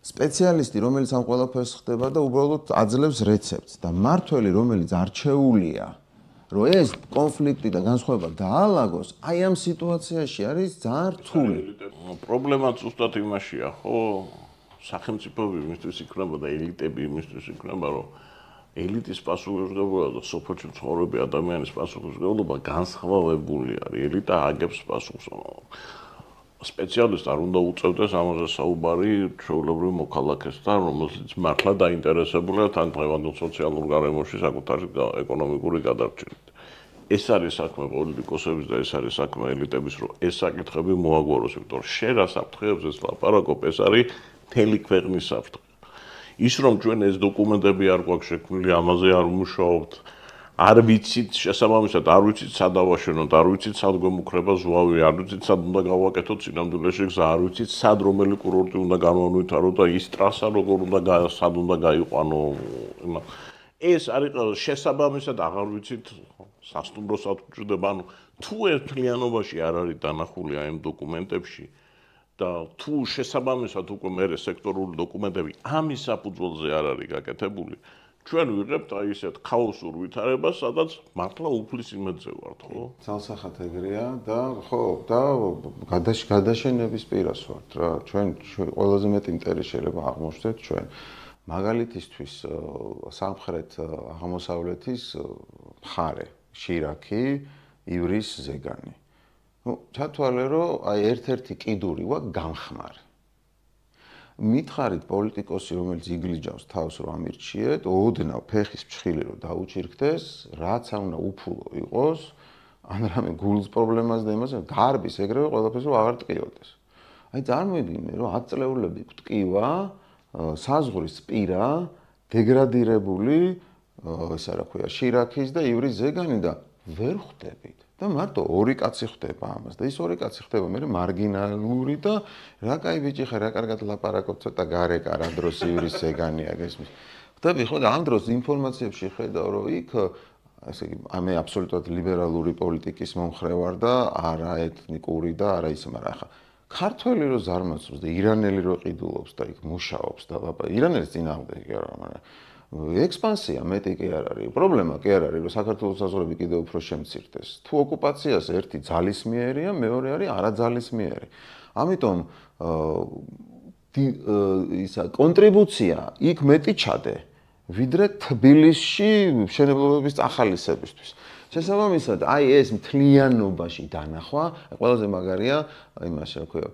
სპეციალისტი რომელიც ამ ყველაფერს ხდება და უბრალოდ აძლევს რეცეპტს და მართველი რომელიც არჩეულია რომ ეს კონფლიქტი და განსხვავება დაალაგოს, აი ამ სიტუაციაში არის ძალიან რთული. პრობლემა ზუსტად იმაშია, ხო? სახელმწიფოები იმისთვის იქნება და ელიტები იმისთვის იქნება, რომ ელიტის პასუხისმგებლობა და სოფელში მცხოვრები ადამიანის პასუხისმგებლობა განსხვავებული არის. ელიტა აგებს პასუხს. სპეციალისტ არ უნდა უწევდეს ამაზე საუბარი ჩვეულებრივ მოქალაქესთან, რომელსაც მართლა დაინტერესებულია თან დღევანდელ სოციალურ გარემოში საკუთარი ეკონომიკური გადარჩენით. ეს არის საქმე პოლიტიკოსების და ეს არის საქმე ელიტების, რომ ეს საკითხები მოაგვაროს, იმიტომ რომ შენ რა საფრთხეებს ეს ლაპარაკობ, ეს არის მთელი ქვეყნის საფრთხე. ის რომ ჩვენ ეს დოკუმენტები არ გვაქვს შექმნილი, ამაზე არ ვმუშაობთ, არ ვიცით შესაბამისად, არ ვიცით სად დავაშენოთ, არ ვიცით სად გვემუქრება ზვავი, არ ვიცით სად უნდა გავაკეთოთ სინამდვილეში გზა, არ ვიცით სად რომელი კურორტი უნდა განვანვითარო და ის ტრასა როგორ უნდა სად უნდა გაიყვანო. ეს არის შესაბამისად აღარ ვიცით სასტუმროსად გვჭირდება, ანუ თუ ერთლიანობაში არ არის დანახული ამ დოკუმენტებში და თუ შესაბამისად უკვე მერე სექტორული დოკუმენტები ამის საფუძველზე არ არის გაკეთებული, ჩვენ ვიღებთ აი ესეთ ქაოსურ ვითარებას, სადაც მართლა უფლის იმედზე ვართ, ხო? ძალსახად ეგრეა და ხო, და გადაშენების პირას ვართ რა. ჩვენ ყველაზე მეტი მტერი შეიძლება აღმოჩნდეთ ჩვენ. მაგალითისთვის სამხრეთ აღმოსავლეთის მხარე, შირაქი, ივრის ზეგანი. ჩათვალე რომ აი ერთ-ერთი კიდური ვაქვს გამხმარი. მითხარით პოლიტიკოსი რომელიც იგლიჯავს თავს რომ ამირჩიეთ, ოდნავ ფეხის ფშხილი რომ დაუჭირქდეს, რაც უნდა უფულო იყოს, ან რამე გულს პრობლემას და იმას, გარბის ეგრევე ყველაფერს რომ აღარ ტყიოდეს. აი წარმოიდგინე რომ 10 წლეულები ტკივა საზღვრის პირა, დეგრადირებული, ესა რა ქვია, შირაქის და ივრის ზეგანი და ვერ ხვდებით. და მარტო ორი კაცი ხდება ამას და ის ორი კაცი ხდება მე მარგინალური და რა კაი ბიჭი ხარ, რა კარგად ლაპარაკობ, ცოტა გარეკა რა დროს ივრის ზეგანია გესმის. ხდები ხო და ამ დროს ინფორმაციებში ხედავ რომ იქ ასე იგი ამე აბსოლუტურად ლიბერალური პოლიტიკის მომხრე ვარ და არა ეთნიკური და არა ისე, მაგრამ ახლა ქართველი რო ზარმაცობს და ირანელი რო ყიდულობს და იქ მუშაობს და ირანელის წინააღმდეგ კი არა, მაგრამ ექსპანსია მეტი კი არ არის. პრობლემა კი არ არის, რომ საქართველოს საზღვრები კიდევ უფრო შემცირდეს. თუ ოკუპაციას ერთი ძალისმიერია, მეორე არის არაძალისმიერი. ამიტომ ისა კონტრიბუცია იქ მეტი ჩადე, ვიდრე თბილისში მშენებლობების ახალისებისთვის. შესაბამისად, აი ეს მთლიანობაში დანახვა, ყველაზე მაგარია იმაში, რა ქვია,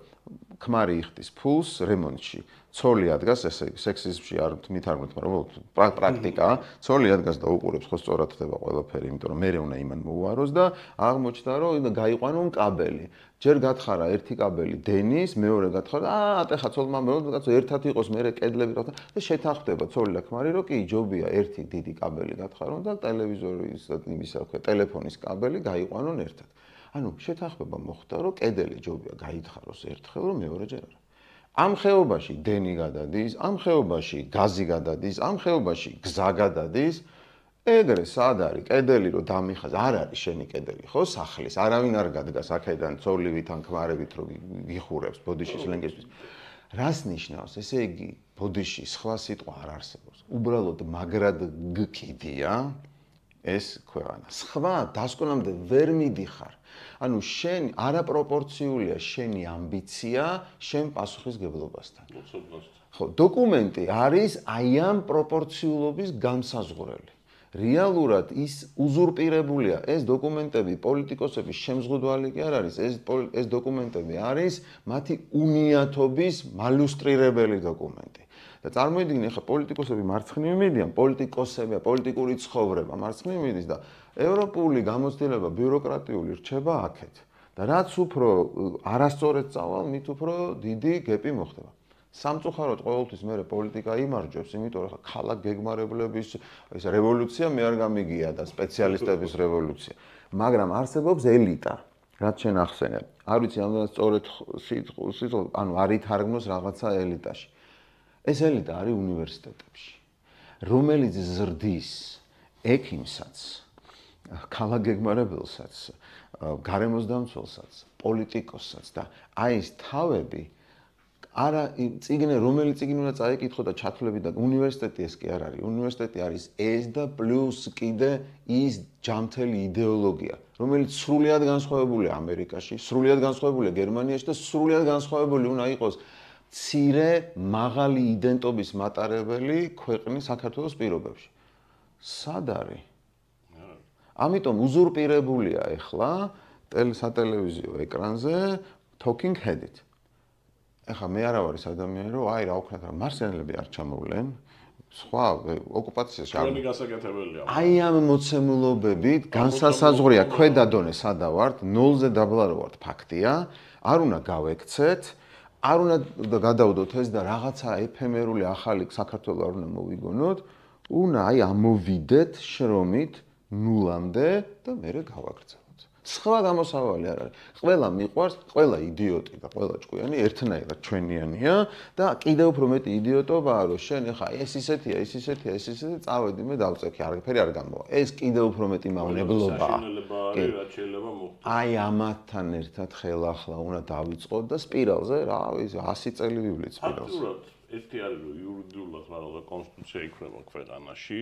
ქმარი იხდის ფულს რემონტში. ცოლი ადგას, ესე სექსიზმში არ მითარგმნით, მაგრამ პრაქტიკაა. ცოლი ადგას და უყურებს, ხო სწორად ხდება ყველაფერი, იმიტომ რომ მერე უნდა იმან მოუაროს და აღმოჩნდა, რომ გაიყვანონ კაბელი. ჯერ გათხარა ერთი კაბელი დენის, მეორე გათხარა, ატეხა ცოლმა მეუღლე, ერთად იყოს მერე კედლები რა და შეთანხმდება ცოლი და ქმარი, რომ კი ჯობია ერთი დიდი კაბელი გათხარონ და ტელევიზორის იმისა რა ქვია, ტელეფონის კაბელი გაიყვანონ ერთად. ანუ შეთანხმება მოხდა, რომ კედელი ჯობია გაითხაროს ერთხელ, რომ მეორეჯერ არა. ამ ხეობაში დენი გადადის, ამ ხეობაში გაზი გადადის, ამ ხეობაში გზა გადადის. ეგრე სად არის კედელი რომ დამიხაზ არ არის შენი კედელი ხო სახლის არავინ არ გადგას აქედან ცოლივით ან ქმარებით რომ გიხურებს ბოდიშის ლენგესთვის რას ნიშნავს ესე იგი ბოდიში სხვა სიტყვა არ არსებობს უბრალოდ მაგრად გკიდია ეს ქვეყანა სხვა დასკვნამდე ვერ მიდიხარ ანუ შენ არაპროპორციულია შენი ამბიცია შენ პასუხისგებლობასთან ხო დოკუმენტი არის აი ამ პროპორციულობის განსაზღვრელი რეალურად ის უზურპირებულია ეს დოკუმენტები პოლიტიკოსების შემზღუდვალი კი არ არის ეს დოკუმენტები არის მათი უნიათობის მალუსტრირებელი დოკუმენტი და წარმოიდგინე ხა პოლიტიკოსები მარცხნივ მიდიან პოლიტიკოსები პოლიტიკური ცხოვრება მარცხნივ მიდის და ევროპული გამოცდილება ბიუროკრატიული რჩება აქეთ და რაც უფრო არასწორად წავალ მით უფრო დიდი გეპი მოხდება სამწუხაროდ ყოველთვის მე პოლიტიკა იმარჯვებს, იმიტომ რომ ქალაქ გეგმარებლების ეს რევოლუცია მე არ გამიგია და სპეციალისტების რევოლუცია. მაგრამ არსებობს ელიტა, რაც შენ ახსენე. არ ვიცი ამდენად სწორედ სიტყვა, ანუ არ ითარგმნოს რაღაცა ელიტაში. ეს ელიტა არის უნივერსიტეტებში, რომელიც ზრდის ექიმსაც, ქალაქ გეგმარებელსაც, გარემოსდამცველსაც, პოლიტიკოსსაც და აი ეს თავები არა წიგნე რომელი წიგნი უნდა წაიკითხო და ჩათვლები და უნივერსიტეტი ეს კი არ არის უნივერსიტეტი არის ეს და პლუს კიდე ის ჯამთელი იდეოლოგია რომელიც სრულიად განსხვავებულია ამერიკაში სრულიად განსხვავებულია გერმანიაში და სრულიად განსხვავებული უნდა იყოს მცირე მაღალი იდენტობის მატარებელი ქვეყნის საქართველოს პირობებში სად არის ამიტომ უზურპირებულია ეხლა სატელევიზიო ეკრანზე talking head-ით ეხა მე არა ვარ ეს ადამიანი რომ აი რა ვქნათ რა მარსიანელები არ ჩამოვლენ სხვა ოკუპაციაში ჩვენი გასაკეთებელია აი ამ მოცემულობებით განსასაზღვრია ქვედა დონე სადა ვართ ნოლზე დაბლა ვართ ფაქტია არ უნდა გავექცეთ არ უნდა გადავდოთ ეს და რაღაცა ეფემერული ახალი საქართველოს არ უნდა მოვიგონოთ უნდა აი ამოვიდეთ შრომით ნულამდე და მერე გავაგრძელოთ სხვა გამოსავალი არ არის. ყველა მიყვარს, ყველა იდიოტი და ყველა ჭკვიანი ერთნაირად ჩვენიანია და კიდევ უფრო მეტი იდიოტობაა, რომ შენ ახლა ეს ისეთია, ეს ისეთია, ეს ისეთი წავედი მე დავწექი, არაფერი არ გამოვა. ეს კიდევ უფრო მეტი მავნებლობაა. აი ამათთან ერთად ხელახლა უნდა დავიწყოთ და სპირალზე, რა ვიცი, 100 წელი ვივლით სპირალზე. ფაქტურად ერთი არის რომ იურიდიულად რაღაცა კონსტიტუცია იქნება ქვეყანაში,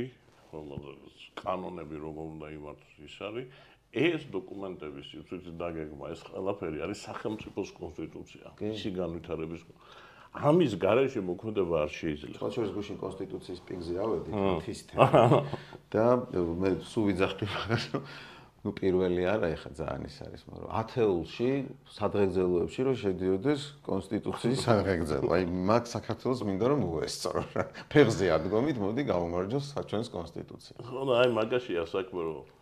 რომელზეც კანონები როგორ უნდა იმართოს ის არის ეს დოკუმენტების სიცოცხლის დაგეგმა ეს ყველაფერი არის სახელმწიფოს კონსტიტუცია. ისი განვითარების ამის გარეშე მოქმედება არ შეიძლება. სხვა შორის გუშინ კონსტიტუციის პიკზე ავედი თითისტე და მე სულ ვიძახდი რომ ნუ პირველი არა ეხა ძალიან ის არის, მაგრამ ათეულში სადღეგრძელოებში რომ შედიოდეს კონსტიტუციის სადღეგრძელო. აი მაგ საქართველოს მინდა რომ მოესწრო რა. ფეხზე ადგომით მოდი გავუმარჯოს ჩვენს კონსტიტუციას. ხო და აი მაგაშია საქმე რომ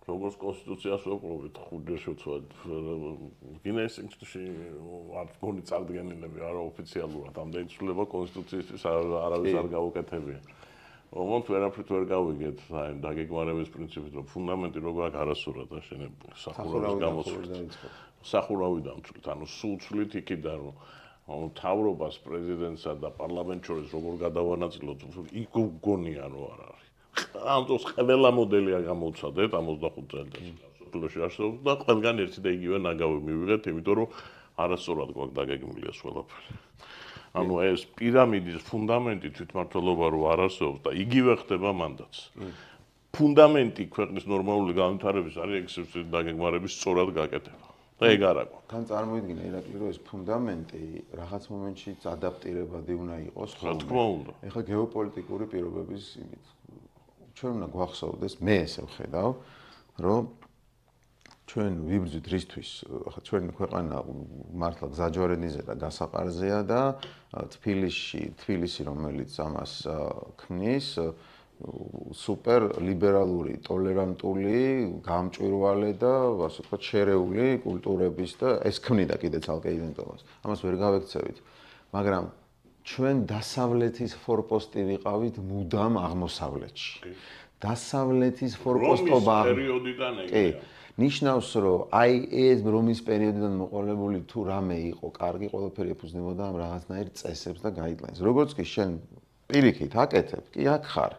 როგორც კონსტიტუციას ვეყრობით ხუჯერში ვცვალ გინეს ინსტიტუტში არ გონი წარდგენილები არა ოფიციალურად ამდენი ცვლილება კონსტიტუციისთვის არავის არ გაუკეთებია. ოღონდ ვერაფრით ვერ გავიგეთ აი დაგეგმარების პრინციპით რომ ფუნდამენტი როგორ აქვს არასწორად და შენ სახურავის გამოცვლით. სახურავიდან ვცვლით, ანუ სულ ვცვლით იქიდან რომ მთავრობას პრეზიდენტსა და პარლამენტს შორის როგორ გადავანაწილოთ, იქ გონია რომ არ არის. ამ დროს ყველა მოდელია გამოვცადეთ 65 წელიწადში. სოფლიოში არსებობს და ყველგან ერთი და იგივე ნაგავი მივიღეთ, იმიტომ რომ არასწორად გვაქვს დაგეგმილი ეს ყველაფერი. ანუ ეს პირამიდის ფუნდამენტი თვითმმართველობა რო არ არსებობს და იგივე ხდება მანდაც. ფუნდამენტი ქვეყნის ნორმალური განვითარების არის ეს დაგეგმარების სწორად გაკეთება. და ეგ არა გვაქვს. თან წარმოიდგინე ირაკლი რომ ეს ფუნდამენტი რაღაც მომენტში ადაპტირებადი უნდა იყოს ხოლმე. რა თქმა უნდა. ეხლა გეოპოლიტიკური პირობების იმით ჩვენ უნდა გვახსოვდეს, მე ესე ვხედავ, რომ ჩვენ ვიბრძვით რისთვის? ხა ჩვენი ქვეყანა მართლა გზაჯვარედინზე და გასაყარზეა და თბილისი რომელიც ამას ქმნის სუპერ ლიბერალური, ტოლერანტული, გამჭვირვალე და ასე ვთქვათ, შერეული კულტურების და ეს ქმნიდა კიდე ცალკე იდენტობას. ამას ვერ გავექცევით. მაგრამ ჩვენ დასავლეთის ფორპოსტი ვიყავით მუდამ აღმოსავლეთში. დასავლეთის ფორპოსტობა პერიოდიდან ეგრეა. ნიშნავს, რომ აი ეს რომის პერიოდიდან მოყოლებული თუ რამე იყო კარგი, ყველაფერი ეფუძნებოდა ამ რაღაცნაირ წესებს და გაიდლაინს. როგორც კი შენ პირიქით აკეთებ, კი აქ ხარ.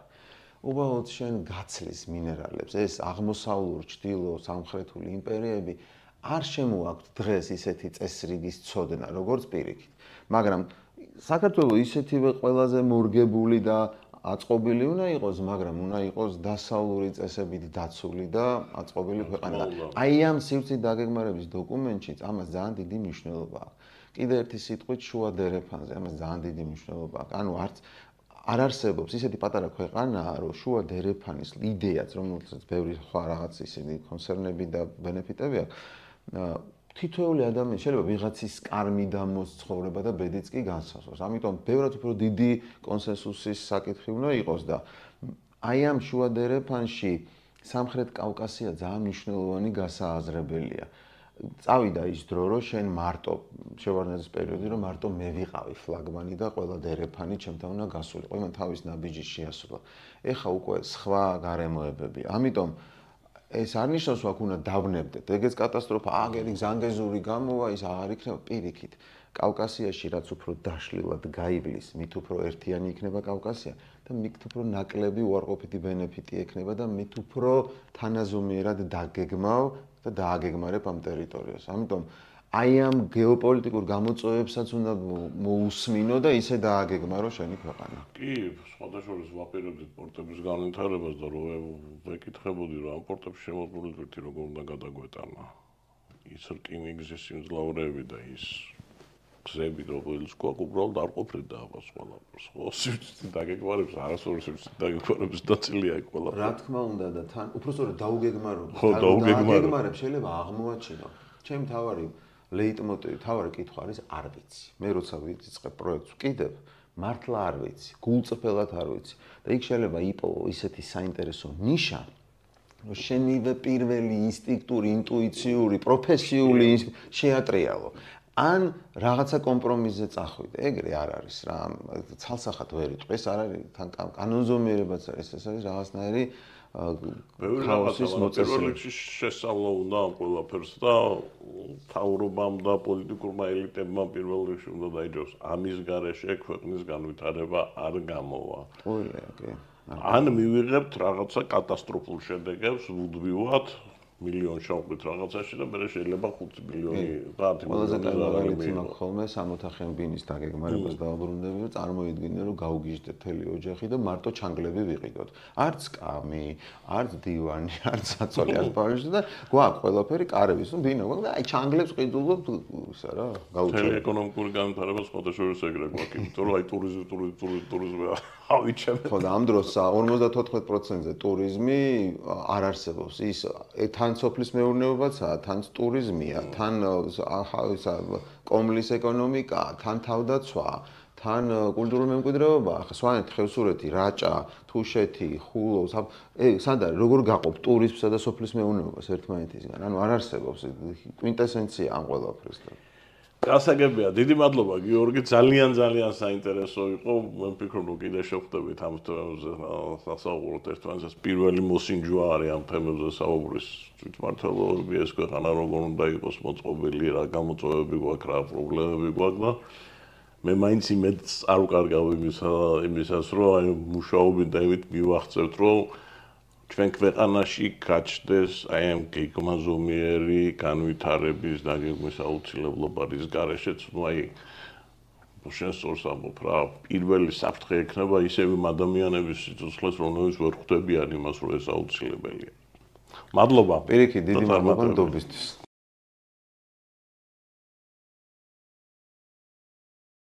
უბრალოდ შენ გაცლის მინერალებს. ეს აღმოსავლურ, ჩრდილო, სამხრეთული იმპერიები არ შემოაქვთ დღეს ისეთი წესრიგის ცოდნა, როგორც პირიქით. მაგრამ საქართველოს ისეთივე ყველაზე მორგებული და აწყობილი უნდა იყოს, მაგრამ უნდა იყოს დასავლური წესებით დაცული და აწყობილი ქვეყანა. აი ამ სივრცის დაგეგმარების დოკუმენტშიც ამას ძალიან დიდი მნიშვნელობა აქვს. კიდე ერთი სიტყვით შუა დერეფანზე, ამას ძალიან დიდი მნიშვნელობა აქვს. ანუ არ არსებობს ისეთი პატარა ქვეყანაა, რომ შუა დერეფანის იდეაც, რომელსაც ბევრი სხვა რაღაც ისეთი კონცერნები და ბენეფიტები აქვს, თითოეული ადამიანი შეიძლება ვიღაცის კარმიდან მოსცხოვრება და ბედიც კი განსაზღვროს. ამიტომ ბევრად უფრო დიდი კონსენსუსის საკითხი უნდა იყოს და აი ამ შუა დერეფანში სამხრეთ კავკასია ძალიან მნიშვნელოვანი გასააზრებელია. წავიდა ის დრო, რომ შენ მარტო შევარდნაძის პერიოდი, რომ მარტო მე ვიყავი ფლაგმანი და ყველა დერეფანი ჩემთან უნდა გასულიყო, იმან თავის ნაბიჯი შეასრულა. ეხა უკვე სხვა გარემოებებია. ამიტომ ეს არ ნიშნავს, რომ აქ უნდა დავნებდეთ. ეგეც კატასტროფა, აგერი ზანგეზური გამოვა, ის აღარ იქნება პირიქით. კავკასიაში რაც უფრო დაშლილად გაივლის, მით უფრო ერთიანი იქნება კავკასია და მით უფრო ნაკლები უარყოფითი ბენეფიტი ექნება და მით უფრო თანაზომიერად დაგეგმავ და დააგეგმარებ ამ ტერიტორიას. ამიტომ აი ამ გეოპოლიტიკურ გამოწვევებსაც უნდა მოусმინო და ისე დააგეგმარო შენი ქვეყანა. კი, სხვადასხვა ვაპირებდით პორტების განვითარებას და რო ვეკითხებოდი, რომ ამ პორტებში შემოწმული თვით როგორ უნდა გადაგვეტანა. ის რკინიგზის სიმძლავრეები და ის გზები, რომელიც გვაქვს, უბრალოდ არ ყოფილდა ამას ყველაფერს. ხო, სივრცე დაგეგმარებს, არასოდეს სივრცე დაგეგმარებს დაწილია იქ ყველაფერი. რა თქმა უნდა და თან უბრალოდ დაუგეგმარო. ხო, დაუგეგმარებ შეიძლება აღმოაჩინო. ჩემი თავარი ლეიტმოტივი, თავარი კითხვა არის არ ვიცი. მე როცა ვიწყებ პროექტს ვკიდებ, მართლა არ ვიცი, გულწრფელად არ ვიცი. და იქ შეიძლება იპოვო ისეთი საინტერესო ნიშა, რომ შენივე პირველი ინსტინქტური, ინტუიციური, პროფესიული შეატრიალო. ან რაღაცა კომპრომისზე წახვიდე. ეგრე არ არის რა. ცალსახად ვერ იტყვი. ეს არ არის თან კანონზომიერებაც არის, ეს არის რაღაცნაირი ხაოსის მოწესრიგება. პირველ რიგში შესწავლა უნდა ამ ყველაფერს და თავრობამ და პოლიტიკურმა ელიტებმა პირველ რიგში უნდა დაიჯეროს. ამის გარეშე ქვეყნის განვითარება არ გამოვა. კი. ან მივიღებთ რაღაცა კატასტროფულ შედეგებს ვუდმივად მილიონი შევყვით რაღაცაში და მე შეიძლება 5 მილიონი 10 მილიონი მაგალითი მაქვს ხოლმე 60-ახიან ბინის დაგეგმარებას დავუბრუნდები, რომ წარმოიდგინე, რომ გაუგიჟდეთ თელი ოჯახი და მარტო ჩანგლები ვიყიდოთ. არც კამი, არც დივანი, არც საწოლი, არც ბავშვი და გვაქვს ყველაფერი კარების, ნუ ბინა გვაქვს და აი ჩანგლებს ყიდულობთ ისა რა, გაუჩერდ. თელი ეკონომიკური განვითარება სხვადასხვა ეგრე გვაქვს, იმიტომ რომ აი ტურიზმი ავიჩემ. ხო და ამ დროს 54%-ზე ტურიზმი არ არსებობს. ის თან სოფლის მეურნეობაცაა, თან ტურიზმია, თან კომლის ეკონომიკა, თან თავდაცვა, თან კულტურული მემკვიდრეობა, სვანეთი, ხევსურეთი, რაჭა, თუშეთი, ხულო, სად არის, როგორ გაყოფ ტურიზმსა და სოფლის მეურნეობას ერთმანეთისგან? ანუ არ არსებობს კვინტესენცია ამ ყველაფრის. გასაგებია, დიდი მადლობა გიორგი, ძალიან საინტერესო იყო. მე ვფიქრობ, რომ კიდე შევხვდებით ამ თემებზე სასაუბროთ ერთმანეთს. პირველი მოსინჯვა არის ამ თემებზე საუბრის. თვითმმართველობები ეს ქვეყანა როგორ უნდა იყოს მოწყობილი, რა გამოწვევები გვაქვს, რა პრობლემები გვაქვს და მე მაინც იმედს არ ვკარგავ იმისას, რომ აი მუშაობით დავით მივახცევთ, რომ ჩვენ ქვეყანაში გაჩნდეს აი ამ გეგმაზომიერი განვითარების დაგეგმვის აუცილებლობა რის გარეშეც, ნუ აი შენ სწორს ამბობ რა, პირველი საფრთხე ექნება ისევ იმ ადამიანების სიცოცხლეს, რომლებიც ვერ ხვდებიან იმას, რომ ეს აუცილებელია. მადლობა. პირიქით, დიდი მადლობა ნდობისთვის.